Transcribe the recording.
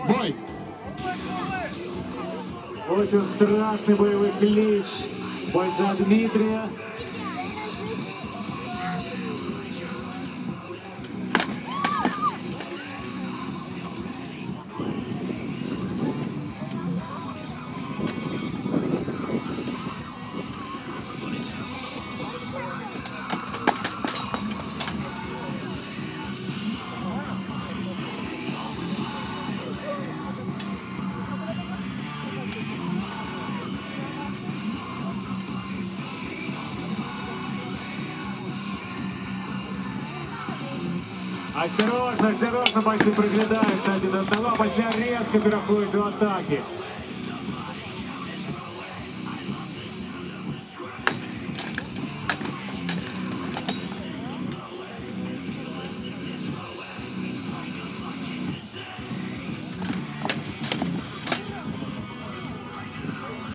Бой! Очень страшный боевой клич бойца Дмитрия. Осторожно, осторожно, бойцы приглядаются один от одного, после резко переходят в атаки.